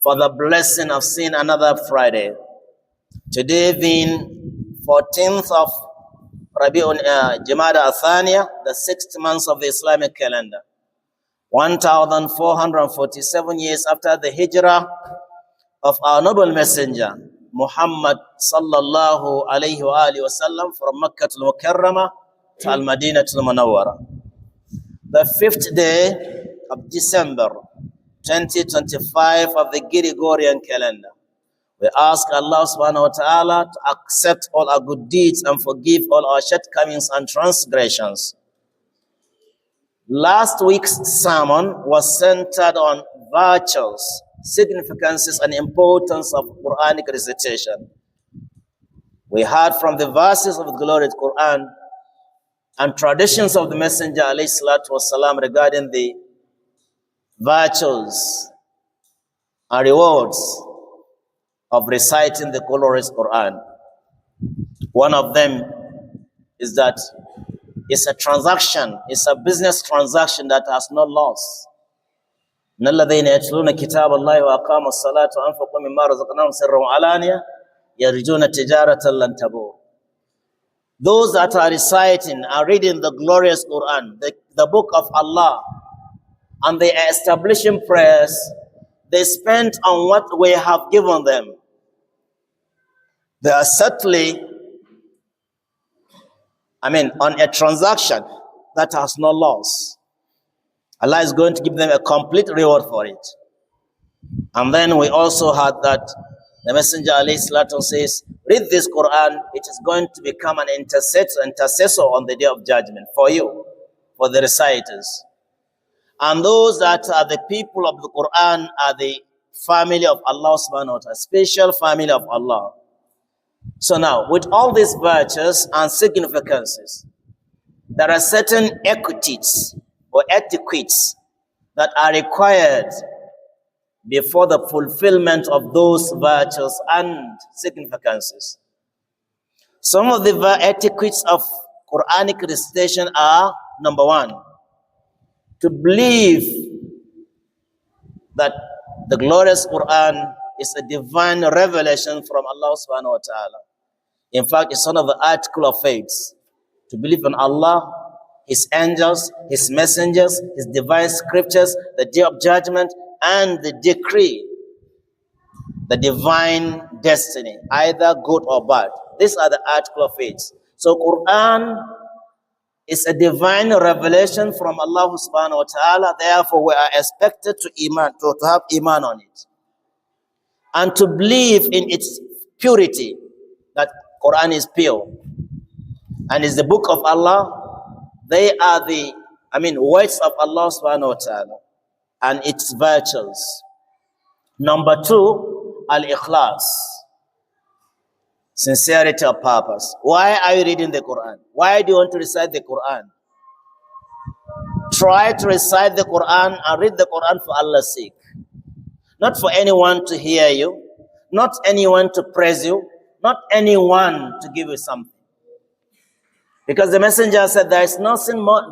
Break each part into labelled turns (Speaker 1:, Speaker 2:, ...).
Speaker 1: for the blessing of seeing another Friday. Today being 14th of Jumada Athaniya, the 6th month of the Islamic calendar. 1447 years after the hijrah of our noble messenger, Muhammad sallallahu alayhi wa alihi wasallam, from Makkah al-Mukarramah to Al-Madinah al-Munawwara. The 5th day of December 2025 of the Gregorian calendar. We ask Allah subhanahu wa ta'ala to accept all our good deeds and forgive all our shortcomings and transgressions. Last week's sermon was centered on virtues, significances, and importance of Quranic recitation. We heard from the verses of the glorious Qur'an and traditions of the Messenger alayhi salatu wasalam regarding the virtues and rewards of reciting the glorious Qur'an. One of them is that it's a transaction, it's a business transaction that has no loss. الذين يتلون كتاب الله وأقاموا الصلاة وأنفقوا مما رزقناهم سرا وعلانية يرجون تجارة لن تبور. Those that are reciting and reading the glorious Quran, the book of Allah, and they are establishing prayers, they spend on what we have given them. They are certainly, on a transaction that has no loss. Allah is going to give them a complete reward for it. And then we also had that the Messenger alayhi salatu says, read this Quran, it is going to become an intercessor on the day of judgment for you, for the reciters. And those that are the people of the Quran are the family of Allah subhanahu wa ta'ala, special family of Allah. So now, with all these virtues and significances, there are certain equities or etiquettes that are required before the fulfillment of those virtues and significances. Some of the etiquettes of Quranic recitation are, number one, to believe that the glorious Quran is a divine revelation from Allah subhanahu wa ta'ala. In fact, it's one of the articles of faith. To believe in Allah, His angels, His messengers, His divine scriptures, the day of judgment, and the decree, the divine destiny, either good or bad. These are the articles of faith. So Quran is a divine revelation from Allah subhanahu wa ta'ala. Therefore, we are expected to have iman on it. And to believe in its purity, that Quran is pure and is the book of Allah. They are the, words of Allah subhanahu wa ta'ala and its virtues. Number two, al-ikhlas, sincerity of purpose. Why are you reading the Quran? Why do you want to recite the Quran? Try to recite the Quran and read the Quran for Allah's sake. Not for anyone to hear you, not anyone to praise you, not anyone to give you something. Because the Messenger said there is nothing more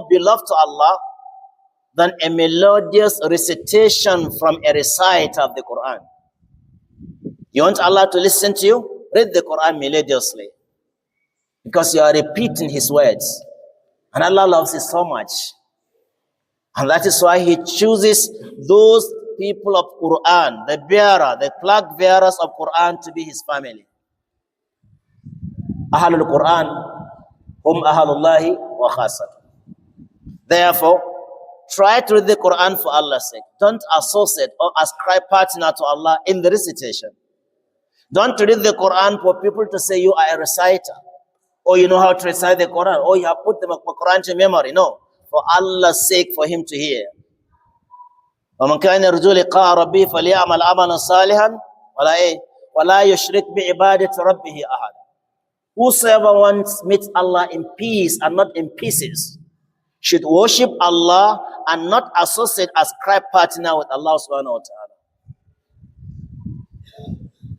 Speaker 1: beloved to Allah than a melodious recitation from a reciter of the Quran. You want Allah to listen to you? Read the Quran melodiously. Because you are repeating His words. And Allah loves it so much. And that is why He chooses those people of Quran, the flag bearers of Quran, to be His family. Ahlul Quran, hum ahlullahi wa khasatuh. Therefore, try to read the Quran for Allah's sake. Don't associate or ascribe partner to Allah in the recitation. Don't read the Quran for people to say you are a reciter, or you know how to recite the Quran, or you have put the Quran to memory. No, for Allah's sake, for Him to hear. وَمَنْ كَانَ يَرْجُو لِقَاءَ رَبِّهِ فَلْيَعْمَلْ عَمَلًا صَالِحًا وَلَا يُشْرِكْ بِعِبَادَةِ رَبِّهِ أَحَدًا. Whosoever wants to meet Allah in peace and not in pieces should worship Allah and not associate, ascribe partner with Allah subhanahu wa ta'ala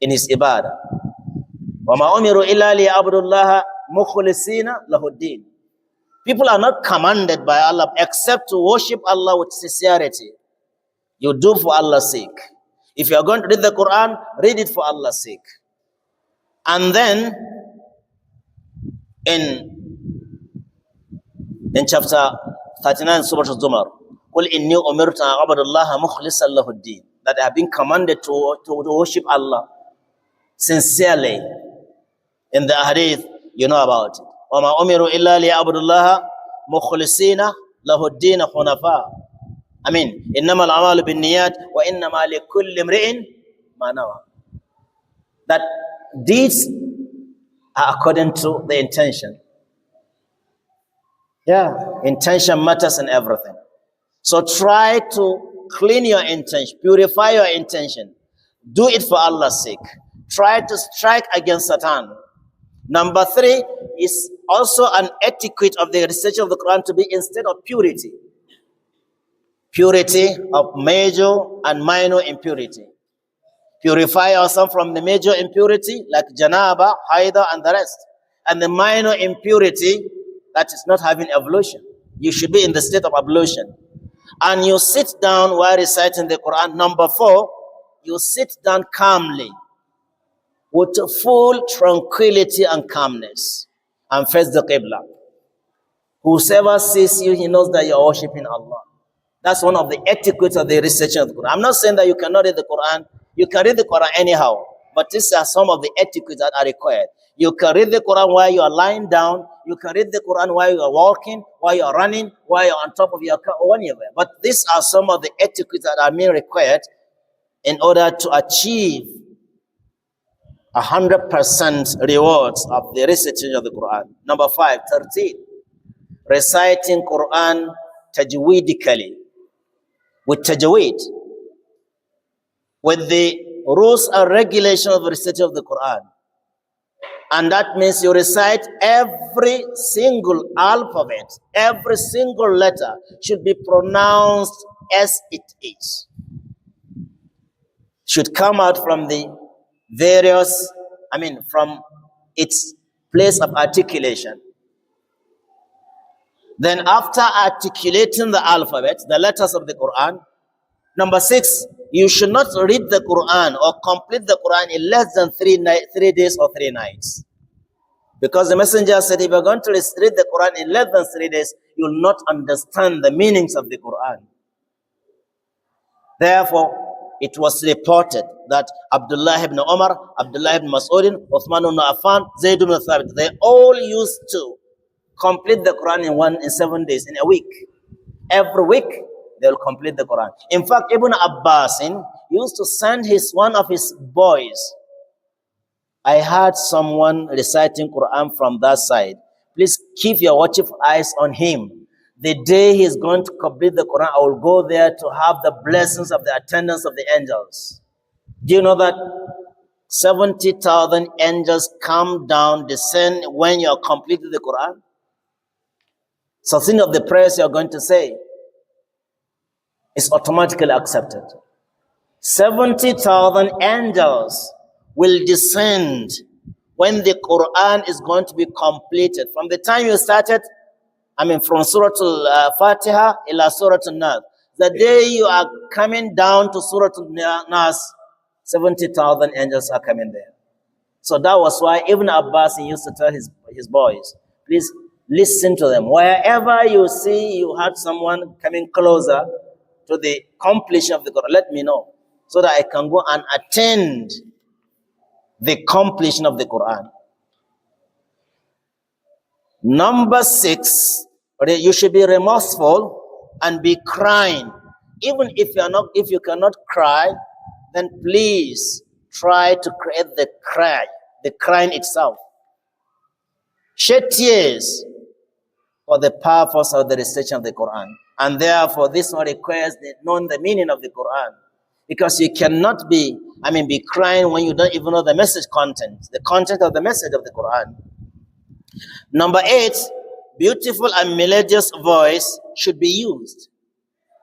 Speaker 1: in His ibadah. وَمَا أُمِرُوا إِلَّا لِيَعْبُدُوا اللَّهَ مُخْلِصِينَ لَهُ الدِّينَ. People are not commanded by Allah except to worship Allah with sincerity. You do for Allah's sake. If you are going to read the Quran, read it for Allah's sake. And then in chapter 39, Surah Al-Zumar, قُلْ إِنِّي أُمِرْتُ أَنْ أَعْبُدَ اللَّهَ مُخْلِصًا لَهُ الدِّينَ, that I have been commanded to worship Allah sincerely. In the hadith, you know about it. وَمَا أُمِرُوا إِلَّا لِيَعْبُدُوا اللَّهَ مُخْلِصِينَ لَهُ الدِّينَ حُنَفَاءَ. إِنَّمَا الْأَعْمَالُ بِالنِّيَّاتِ وَإِنَّمَا لِكُلِّ امْرِئٍ مَا نَوَى. That deeds are according to the intention. Yeah, intention matters in everything. So try to clean your intention, purify your intention. Do it for Allah's sake. Try to strike against Satan. Number 3 is also an etiquette of the recitation of the Quran to be instead of purity. Purity of major and minor impurity. Purify yourself from the major impurity like janaba, haida, and the rest. And the minor impurity, that is not having ablution. You should be in the state of ablution. And you sit down while reciting the Quran. Number 4, you sit down calmly with full tranquility and calmness and face the Qibla. Whosoever sees you, he knows that you are worshiping Allah. That's one of the etiquettes of the recitation of the Quran. I'm not saying that you cannot read the Quran. You can read the Quran anyhow. But these are some of the etiquettes that are required. You can read the Quran while you are lying down. You can read the Quran while you are walking, while you are running, while you are on top of your car, or anywhere. But these are some of the etiquettes that are being required in order to achieve 100% rewards of the recitation of the Quran. Number 5, 13. Reciting Quran tajweedically. With tajweed. With the rules and regulations of the recitation of the Quran. And that means you recite every single alphabet, every single letter should be pronounced as it is. Should come out from the from its place of articulation. Then after articulating the alphabet, the letters of the Quran, number 6, you should not read the Quran or complete the Quran in less than 3 days or 3 nights. Because the messenger said, if you're going to read the Quran in less than 3 days, you will not understand the meanings of the Quran. Therefore, it was reported that Abdullah ibn Umar, Abdullah ibn Mas'ud, Uthman ibn Affan, Zayd ibn Thabit, they all used to complete the Quran in 7 days, in a week. Every week, they will complete the Quran. In fact, Ibn Abbas used to send one of his boys. I heard someone reciting Quran from that side. Please keep your watchful eyes on him. The day he is going to complete the Quran, I will go there to have the blessings of the attendance of the angels. Do you know that 70,000 angels come down, descend when you are completing the Quran? So think of the prayers you are going to say. It's automatically accepted. 70,000 angels will descend when the Quran is going to be completed. From the time you started, from Surah Al-Fatiha ila Surah Al-Nas. The day you are coming down to Surah Al-Nas, 70,000 angels are coming there. So that was why Ibn Abbas used to tell his boys, please listen to them. Wherever you see you had someone coming closer to the completion of the Quran, let me know, so that I can go and attend the completion of the Quran. Number 6, you should be remorseful and be crying. Even if you cannot cry, then please try to create the crying itself. Shed tears for the purpose of the recitation of the Quran. And therefore, this one requires knowing the meaning of the Quran. Because you cannot be crying when you don't even know the message content, the content of the message of the Quran. Number 8, beautiful and melodious voice should be used.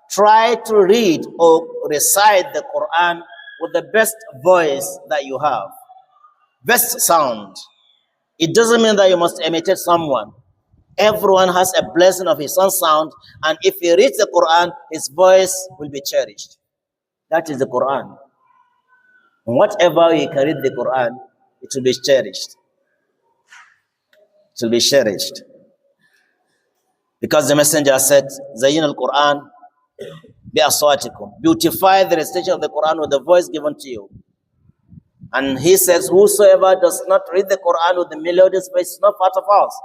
Speaker 1: Try to read or recite the Quran with the best voice that you have. Best sound. It doesn't mean that you must imitate someone. Everyone has a blessing of his own sound, and if he reads the Quran, his voice will be cherished. That is the Qur'an. And whatever you can read the Qur'an, it will be cherished. It will be cherished. Because the Messenger said, Zayin al-Quran bi aswatikum. Beautify the recitation of the Quran with the voice given to you. And he says, whosoever does not read the Quran with the melodious voice is not part of us.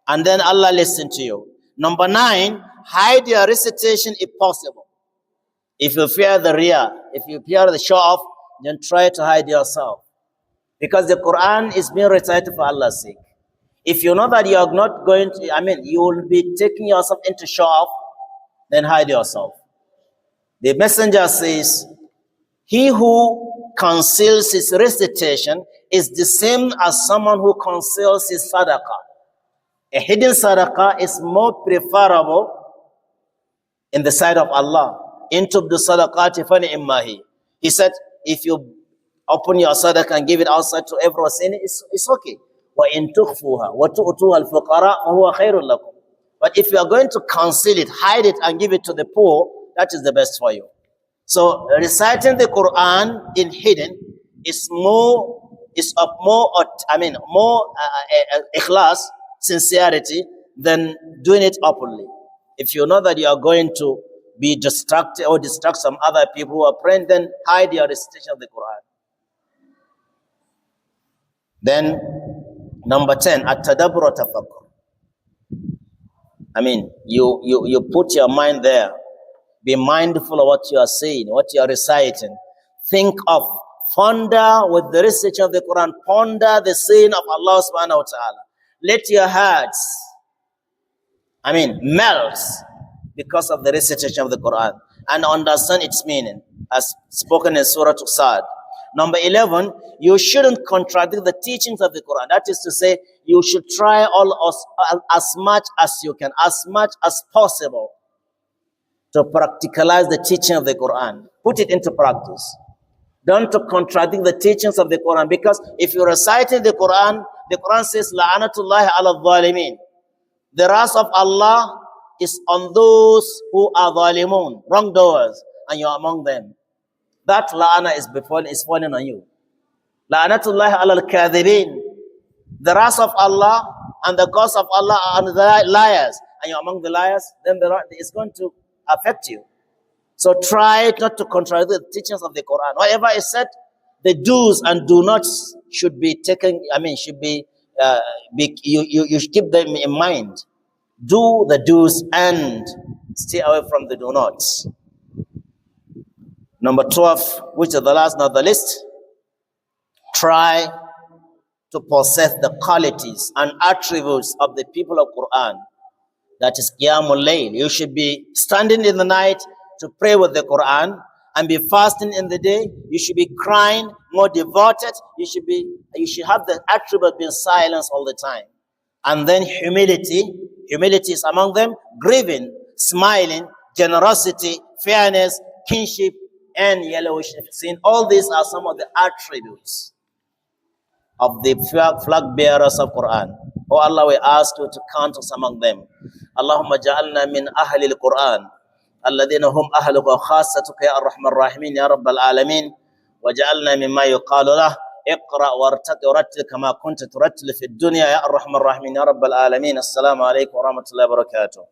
Speaker 1: And then Allah listen to you. Number 9, hide your recitation if possible. If you fear the riyah, if you fear the show off, then try to hide yourself. Because the Quran is being recited for Allah's sake. If you know that you are not going to, you will be taking yourself into show off, then hide yourself. The Messenger says, he who conceals his recitation is the same as someone who conceals his sadaqah. A hidden sadaqah is more preferable in the sight of Allah. Into the sadaqati fani'immahi. He said, if you open your sadaqah and give it outside to everyone, it's okay. وَإِن تُخْفُوهَا وَتُؤْتُوهَا الْفُقَرَاءَ فَهُوَ خَيْرٌ لَكُمْ. But if you are going to conceal it, hide it, and give it to the poor, that is the best for you. So reciting the Quran in hidden is more ikhlas, sincerity, than doing it openly. If you know that you are going to be distracted or distract some other people who are praying, then hide your recitation of the Quran. Then number 10, at-tadabbur wa tafakkur. You put your mind there. Be mindful of what you are saying, what you are reciting. Think of, ponder with the recitation of the Quran, ponder the saying of Allah subhanahu wa ta'ala. Let your hearts, melt because of the recitation of the Quran and understand its meaning as spoken in Surah Sad. Number 11, you shouldn't contradict the teachings of the Quran. That is to say, you should try as much as you can, as much as possible, to practicalize the teaching of the Quran. Put it into practice. Don't to contradict the teachings of the Quran, because if you recite the Quran says, La'anatullahi ala dhalimin. The wrath of Allah is on those who are dhalimun, wrongdoers, and you are among them. That la'ana is falling on you. La'anatullahi ala al-kadhibin. The wrath of Allah and the curse of Allah are on the liars, and you are among the liars, then it's going to affect you. So try not to contradict the teachings of the Quran. Whatever is said, the do's and do nots should be taken, you should keep them in mind. Do the do's and stay away from the do nots. Number 12, which is the last, not the least, try to possess the qualities and attributes of the people of Quran. That is Qiyamul Layl. You should be standing in the night to pray with the Quran and be fasting in the day. You should be crying, more devoted. You should have the attribute being silence all the time. And then humility is among them, grieving, smiling, generosity, fairness, kinship, and yellowish sin. All these are some of the attributes of the flag bearers of Quran. Oh Allah, we ask you to count us among them. Allahumma ja'alna min ahli al-Quran alladhina hum ahluka wa khassatuka ya arhamar rahimin ya rabbal alamin, wa ja'alna mimma yuqalu lah اقرأ ورتل كما كنت ترتل في الدنيا يا أرحم الراحمين يا رب العالمين. السلام عليكم ورحمة الله وبركاته.